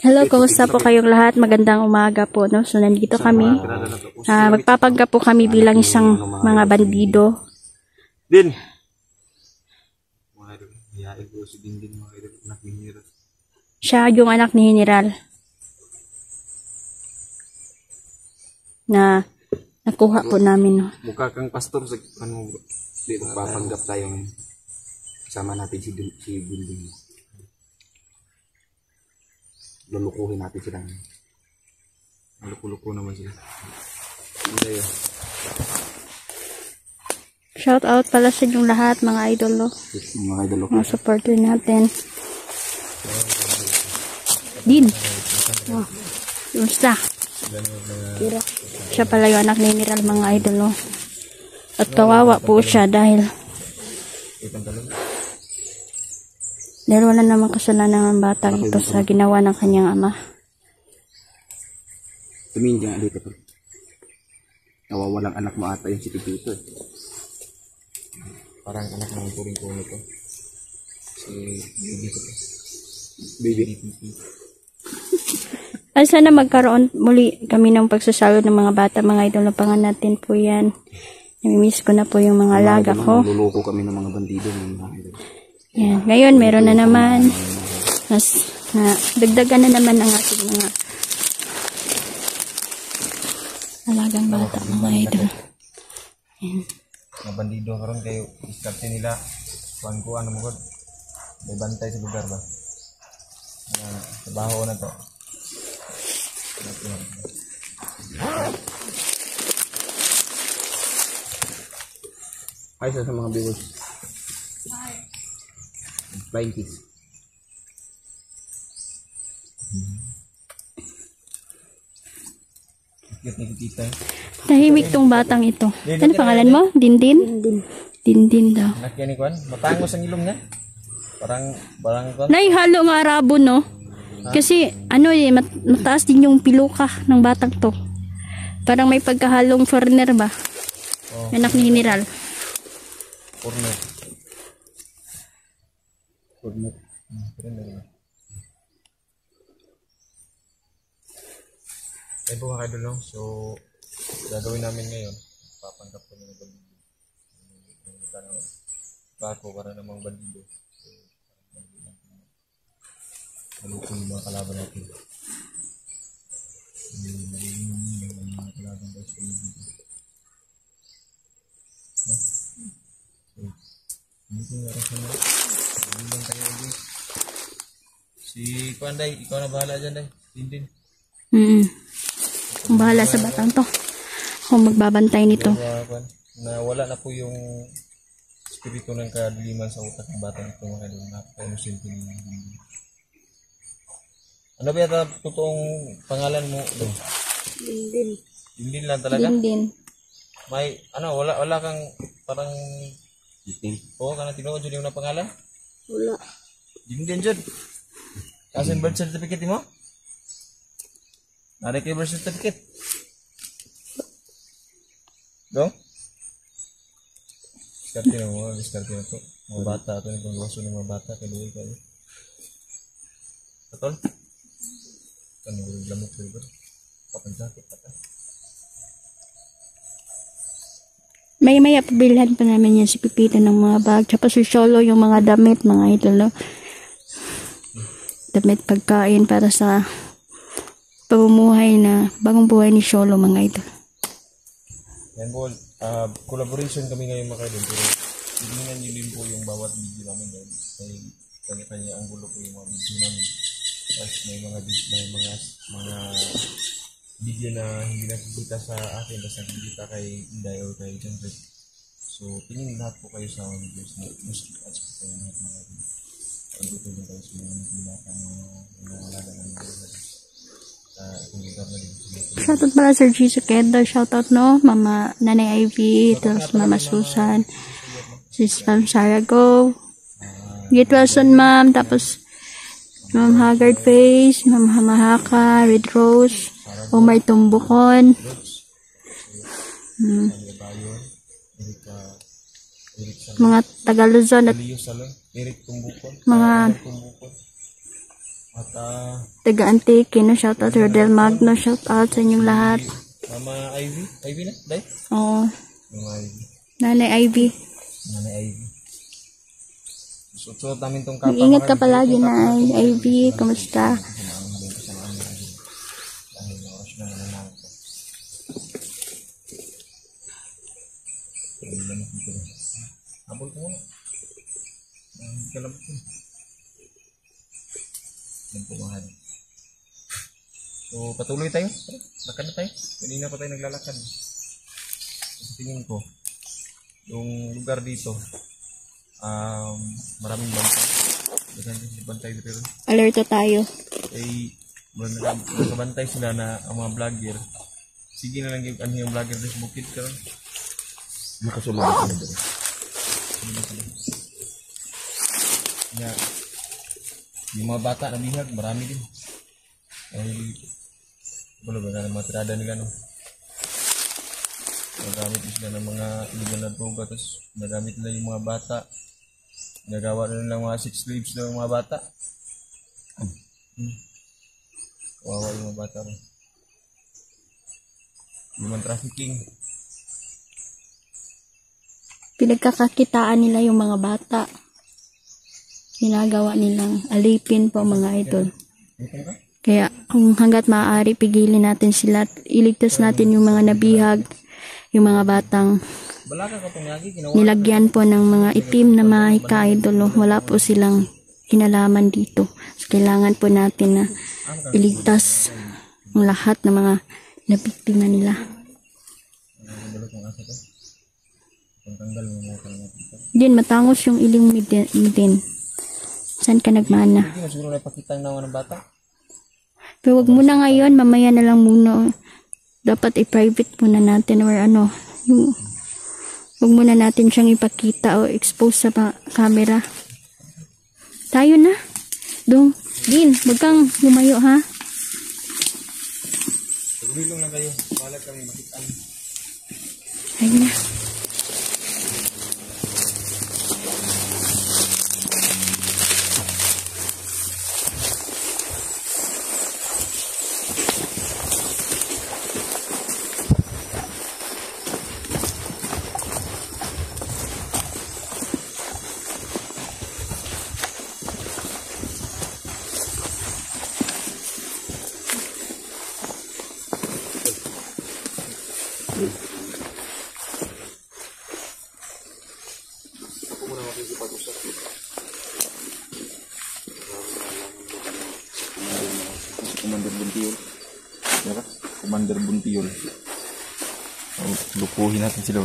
Hello, kumusta po kayong lahat? Magandang umaga po, no? So, nandito kami. Magpapanggap po kami bilang isang mga bandido. Din! Siya yung anak ni General. Na nakuha po namin, no? Mukha kang pastor sa ano, magpapanggap tayo ngayon. Kasama natin si Building. Lulukuhin natin sila. Luko-luko naman sila. Hindi yun. Shout out pala sa inyong lahat, mga idol, no? Mga idol. Mga supporter natin. Din! Oh, kumusta? Siya pala yung anak ni General, mga idol, no? At kawawa po siya dahil wala namang kasalanan ng batang ito sa ginawa ng kanyang ama. Tumingin dyan dito po. Nawawalang anak mo ata yung si Pipito. Parang anak ng turing ko nito. Si Baby. Ay, sana magkaroon muli kami ng pagsasalo ng mga bata, mga idol. Napangan natin po yan. Namimiss ko na po yung mga alaga ko. Naluloko kami ng mga bandido. Mga idol. Yan. Ngayon, meron na naman. Na dagdagan na naman ang ating mga alagang bata, mga idol. Yan. Mga bandido karon kayo. Iskarte nila. Kuhan ano mo ko. May bantay sa lugar ba? Trabaho na to. Hi sa mga viewers. Flying kids. Tahimik tong batang ito. Ano pangalan mo? Dindin? Dindin daw. Nakyan ni Kwan, matangos ang ilong niya. Parang Kwan. Nay, halo nga arabo, no? Kasi, ano eh, mataas din yung piluka ng batang to. Parang may pagkahalong foreigner ba? Oh. Anak ni General. Foreigner. Ayun po mga idol, so gagawin namin ngayon, papanggap kami ng bandido. Bako para namang bandido. So, malukong yung mga kalaban natin. Yung mga kalaban tayo sa bandido. So, hindi ko narasan na. Hindi lang tayo ulit. Si Kwanday, ikaw na bahala dyan, Day. Dindin. Kung bahala sa batang to. Kung magbabantay nito. Na wala na po yung espiritu ng kadiliman sa utak ng batang ito, mga idol. Napaka-inosente niya. Ano ba yata totoong pangalan mo doon? Dindin. Dindin lang talaga? Dindin. May, ano, wala kang parang oo, ka na tinuod yun yung na pangalan? Wala. Dindin dyan. Kasi yung birth certificate mo? Narik yung birth certificate? Dong? Diskarte na mo, diskarte na to. Mga bata, ito yung pangwaso ng mga bata, kaluwi kayo. Katol? Ano, lamok ko ito. Kapanjakit ka ta. May pabilhan pa namin yan si Pipito ng mga bag. Tsaka si Sholo yung mga damit, mga idol, no? Damit pagkain para sa pamumuhay na bagong buhay ni Sholo, mga idol. Yan po, collaboration kami ngayon mga idol. Pero tignan nyo din po yung bawat video namin dahil may kanya-kanya ang gulo po yung mga video namin. Tapos may mga video na hindi nakikita sa akin tapos nakikita kay Inday o kay Jandred. So, tingin lahat po kayo sa mga videos na music ads po kayo lahat mga idol. Pagtutulong kayo sa mga nagbilatang mga alaga ng mga Shoutout pala Sir Jisoo Kendo. Shoutout, no? Mama Nanay Ivy, tapos Mama Susan, Sis Ma'am Sarah Go, Gate Wilson, Ma'am, tapos Ma'am Haggard Face, Ma'am Hamahaka, Red Rose, Omar Tumbukon, mga taga Luzon at mga At Taga Antique, no, shoutout. Rodel Magno, shoutout sa inyong lahat. Mama Ivy. Ivy na? Day? Oo. Mama Ivy. Nanay Ivy. Nanay Ivy. Suot namin tong kapa. Ingat ka palagi, Nanay Ivy. Kamusta? Dahil oras na naman ako. Habol ko muna. Kalabot ko. Yan po mahal. So, patuloy tayo. Lakad na tayo. Kanina pa tayo naglalakad. Sa tingin ko, yung lugar dito, maraming bantay. Dagan din si bantay dito. Alerto tayo. Eh, nagabantay sila na ang mga vlogger. Sige na lang yung vlogger dito sa bukid ka. Makasulog ako na dito. Yeah. Yung mga bata na bihag, marami din. Ay, wala ba na mga tirada nila, no? Nagamit sila ng mga illegal na droga, tapos nagamit nila yung mga bata. Nagawa na nilang mga sex slaves ng mga bata. Kawawa yung mga bata rin. Human trafficking. Pinagkakakitaan nila yung mga bata. Ginagawa nilang alipin po, mga idol. Kaya kung hanggat maaari, pigilin natin sila at iligtas natin yung mga nabihag, yung mga batang nilagyan po ng mga itim na mahika, idol. Wala po silang kinalaman dito. So, kailangan po natin na iligtas ang lahat ng mga nabiktima nila. Din, matangos yung iling midin. Saan ka nagmana? Hindi mo siguro napakita ng bata. Pero wag muna ngayon, mamaya na lang muna. Dapat i-private muna natin or ano. Wag muna natin siyang ipakita o expose sa camera. Tayo na. Dong, Din, wag kang lumayo, ha? Pagulong lang kayo. Balag kami makitaan. Ayun na. Commander Buntiol. Ya kan? Commander Buntiol. Lukuhin natin sila.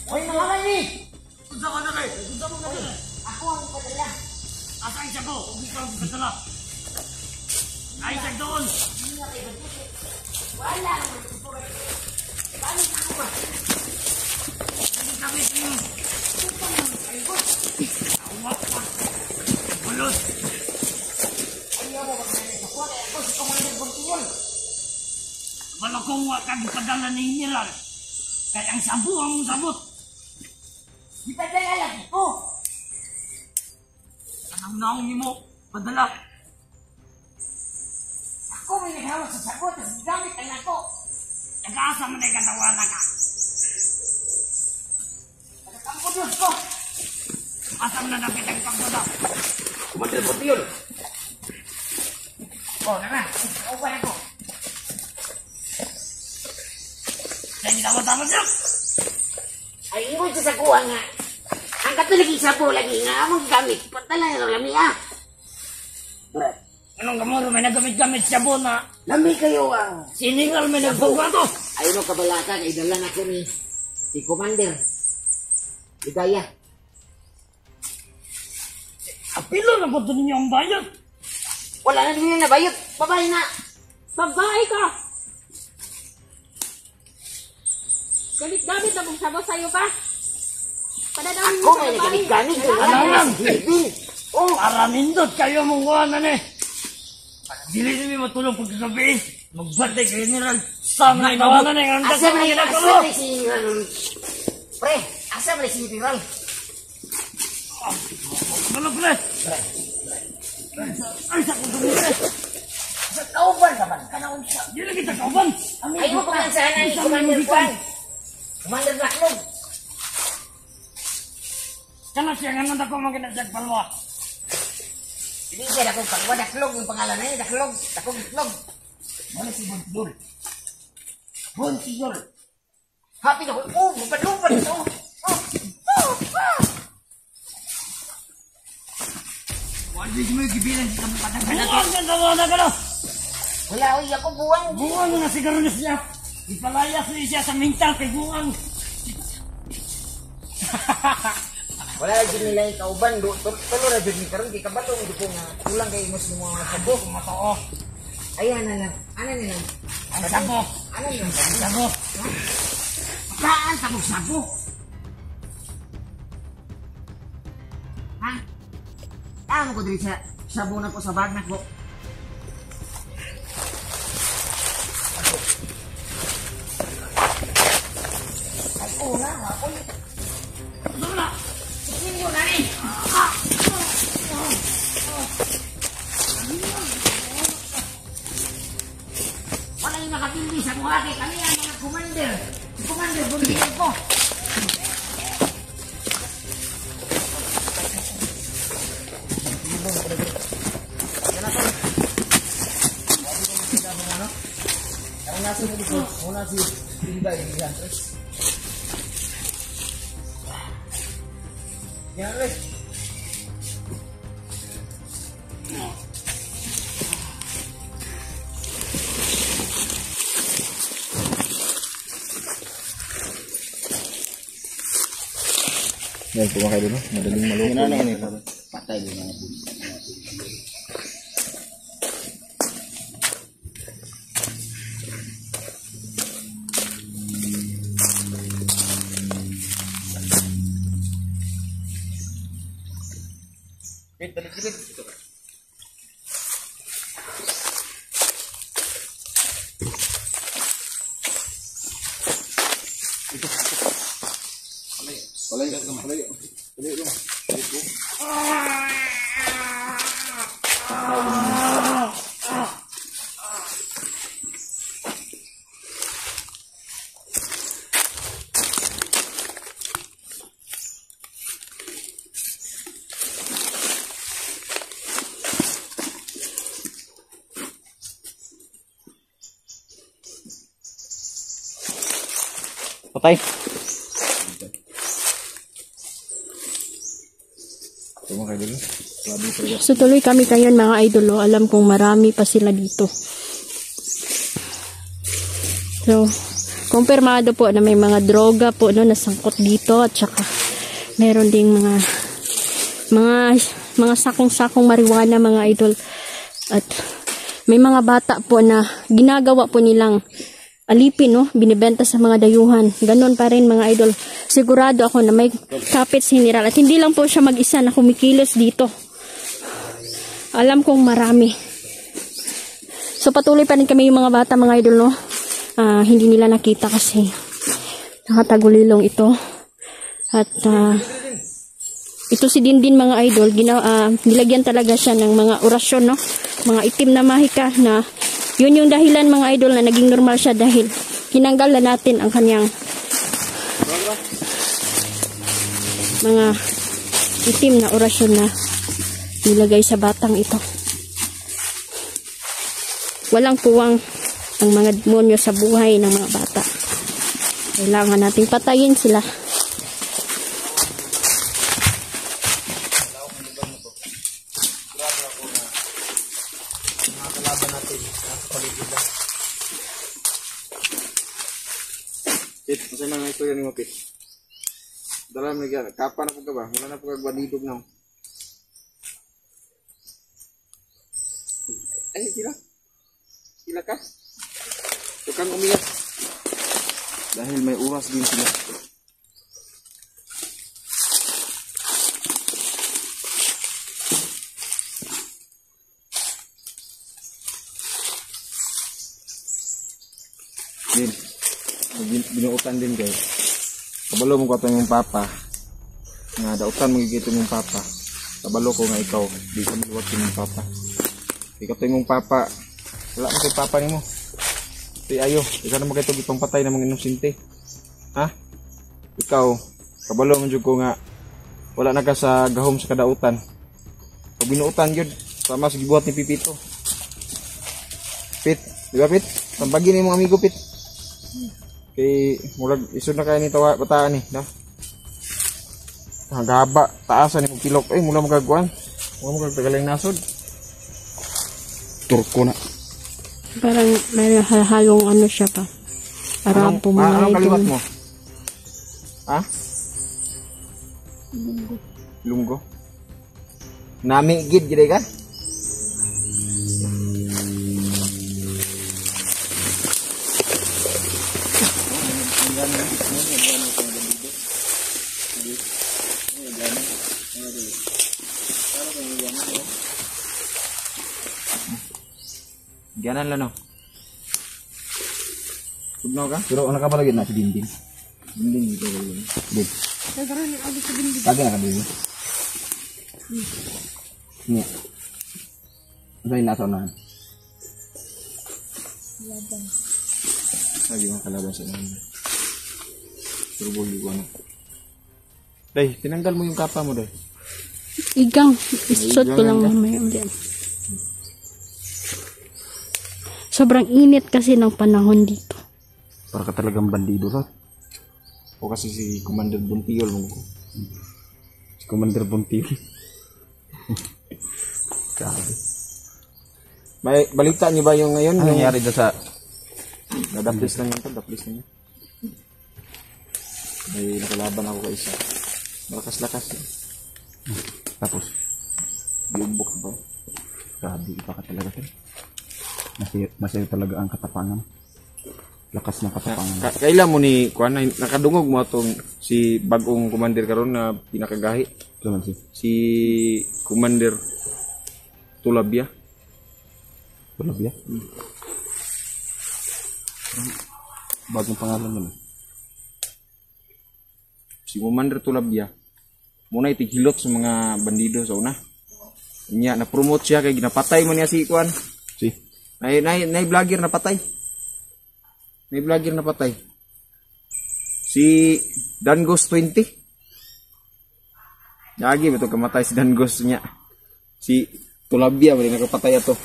Hoy, mga kani! Punta ka na kayo! Punta mo na kayo! Ako ang padala. Asang siya ko? Huwag ikaw ang padala. Ay, siya doon! Wala naman ito. Paano na ako ba? Hindi kami kayo. Punta mo na kayo. Awak pa. Bulot. Ayaw mo magkakalit ako. Ako si Commander Buntiol. Wala kong wakag padala ni General. Kaya ang sabu ang sabot. Di padala lagi ko. Anong naong mo? Padala. Ako may naghawak sa sabot at gamit ang ako. Nag-aasa mo na ikatawa na ka. Nagkakampo Diyos ko. Asam na napit ang pagdala. Commander Buntiol. Oh, nana. Upan ako. Saya ditawag-tawag niya. Ay, iwan siya sa kuha nga. Ang katulagi sa po lagi nga, among gamit. Patala na lami ah. Anong kamuro, may nagamit-gamit siya po na. Lami kayo ang. Siningal may nagpagawa to. Ayun o kabalaka, kay dalan ako ni si Commander. Ligaya. Apilo na po ito ninyo ang bayot. Wala na din na bayot. Babae na. Babae ka. Gamit-gamit na mong sabot sa'yo pa. Padadawin Ako may nagamit-gamit. Alam lang. Oh, Para nindot kayo mong kuhanan eh. Dili nimi matulog pagkagabi. Magbantay kayo General. Sana inawanan eh. Ang Asa dasa man mga asa man si pre, asa man si General? Ano pre? Ay, sa kong dumite. Sa kauban ka ba? Kanaon siya. Di lagi sa kauban. Ay mo kumansahan ni Commander Juan. Commander Laklog. Kana siya nga nanda ko mga kinasag palwa. Hindi siya Dakog Palwa, Daklog yung pangalan na niya, Daklog, Dakog Daklog. Ano si Bonsidor? Bonsidor. Happy na ko, lupad-lupad ito. Wala mo yung gibilan sa kapatang ka na to. Buwan ka na ka na. Wala, oy, ako buwang. Buwan na siguro na siya. Ipalayas na siya sa mental kay buwan. Wala din nila yung kauban, tulo na dyan ni karon kay kabalong, hindi ko nga kulang kay mas ng mga sabok. Matoo. Ayan na lang, ano na lang? Ang sabok. Ano na lang? Ang sabok. Saan sabok-sabok? Ha? Ano ko dito sa sabunan ko sa bagnak ko? Ay, una, ako yun. Ano na? Tingin mo na rin. Wala yung nakapili sa buhati. Kami ang mga commander. Commander, bumili ko. Una si Inday yan. Yan rin. Yan, kumakain doon, madaling maluto. Patay din ang Dalik-dalik. Palay. Patay. Kumakain doon. So tuloy kami ngayon mga idol. Alam kong marami pa sila dito. So, kumpirmado po na may mga droga po no, nasangkot dito at saka meron ding mga sakong-sakong marijuana mga idol. At may mga bata po na ginagawa po nilang alipin, no? Binibenta sa mga dayuhan. Ganon pa rin mga idol. Sigurado ako na may kapit si General. At hindi lang po siya mag-isa na kumikilos dito. Alam kong marami. So patuloy pa rin kami yung mga bata mga idol, no? Hindi nila nakita kasi nakatagulilong ito. At ito si Dindin mga idol, nilagyan talaga siya ng mga orasyon, no? Mga itim na mahika na yun yung dahilan mga idol na naging normal siya dahil kinanggal na natin ang kanyang mga itim na orasyon na nilagay sa batang ito. Walang puwang ang mga demonyo sa buhay ng mga bata. Kailangan nating patayin sila. Pit, kasi mga istorya ni mo, Pit. Dala mo nagyan, kapan na po ka ba? Wala na po kagbalidog na. Ay, sila. Sila ka? Tukang umiyak. Dahil may oras din sila. Din. Binuutan din kay. Kabalo mo ko ito yung papa. Nga dautan mo gigito yung papa. Kabalo ko nga ikaw. Di ka maluwag yung papa. Ikaw ito yung papa. Wala mo kay papa ni mo. Di ayo. Ikaw na magkito gitong patay na mga inosente. Ha? Ikaw. Kabalo mo ko nga. Wala na ka sa gahom sa kadautan. Pag binuutan yun. Sama sa gibuhat ni Pipito. Pit. Di ba Pit? Tambagi ni mong amigo Pit. Kay murag isod na kaya ni tawa bataan ni, no? Hagaba, taasan ni pilok. Mula magagawan. Mula magagaling nasod. Turko na. Parang may halong ano siya pa. Parang pumalay. Anong kaliwat mo? Ha? Lunggo. Nami gid gid ka? Ganan lang no. Sugnaw ka? Pero ano ka pa lagi na sa dinding? Dinding dito yun. Din. Lagi na ka dinding. Ini. Ano yung nasa unahan? Lagi mga kalaban sa namin. Turbo yung ano. Day, tinanggal mo yung kapa mo day. Igang. Isot ko lang mamaya ulit. Sobrang init kasi ng panahon dito. Para ka talagang bandido sa. O kasi si Commander Buntiol mo ko. Si Commander Buntiol. Grabe. May balita niyo ba yung ngayon? Ano nangyari doon sa... Nadaplis lang yun to, daplis lang yun. May nakalaban ako ka isa. Malakas-lakas yun. Tapos, Biumbok ba? grabe, iba ka talaga sir. Masaya talaga ang katapangan. Lakas ng katapangan. Kailan mo ni Kuan, nakadungog mo itong si bagong commander karon na pinakagahi? Ito man Si Commander Tulabia. Tulabia? Bagong pangalan mo na. Si Commander Tulabia. Muna itighilot sa mga bandido sa una. Niya na-promote siya kay ginapatay mo niya si Kuan. Si? Nay vlogger na patay. May vlogger na patay. Si Dangos 20. Lagi ba ito kamatay si Dangos niya. Si Tulabia wala nakapatay ato.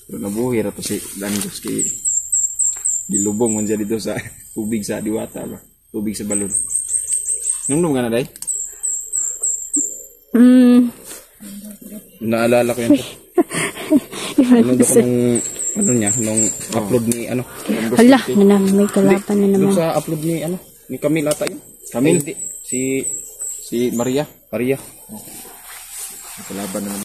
Pero nabuhi ra to si Dangos kay gilubong man siya dito sa tubig sa diwata ba. Tubig sa balon. Nung ka na day? Naalala ko yan to. Nung ano niya, nung upload ni ano. Hala, may kalapan na naman. Nung sa upload ni ano, ni Camille ata yun. Camille? Si Maria. Maria. May kalaban na naman.